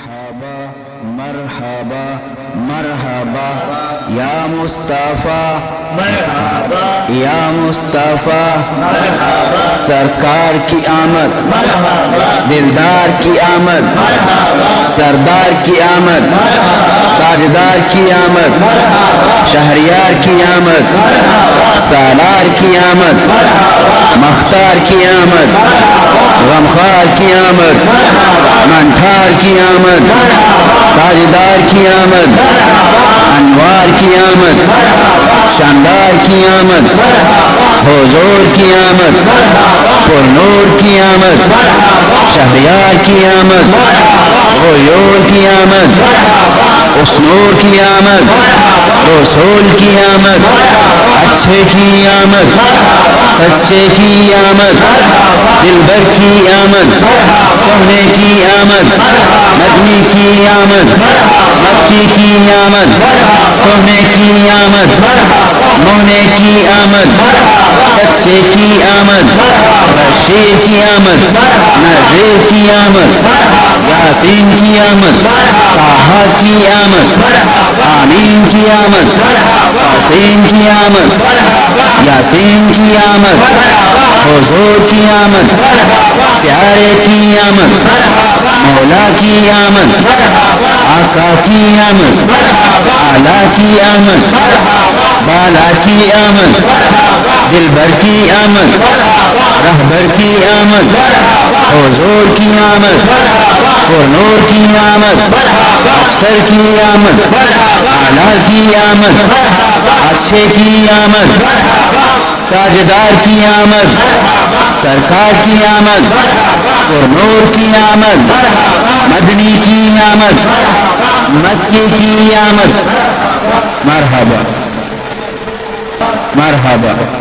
مرحبا مرحبا مرحبا یا مصطفیٰ مرحبا یا مصطفیٰ مرحبا سرکار کی آمد مرحبا دلدار کی آمد سردار کی آمد تاجدار کی آمد شہریار کی آمد سالار کی آمد مختار کی آمد غمخوار کی آمد منٹھار کی آمد تاجدار کی آمد انوار کی آمد شاندار کی آمد حضور کی آمد پرنور کی آمد شہریار کی آمد غیور کی آمد اسنور کی آمد رسول کی آمد اچھے کی آمد سچے کی آمد دلبر کی آمد سونے کی آمد مدنی کی آمد مکی کی آمد سونے کی آمد مونے کی آمد سچے کی آمد بشیر کی آمد نذیر کی آمد یاسین کی آمد طٰہٰ کی آمد آمین کی آمد حسین کی آمد یاسین کی آمد حضور کی آمد پیارے کی آمد مولا کی آمد آقا کی آمد اعلیٰ کی آمد بالا کی آمد دلبر کی آمد رہبر کی آمد حضور کی آمد پرنور کی آمد افسر کی آمد اعلیٰ کی آمد اچھے کی آمد تاجدار کی آمد سرکار کی آمد پرنور کی آمد مدنی کی آمد مکی کی آمد مرحبا مرحبا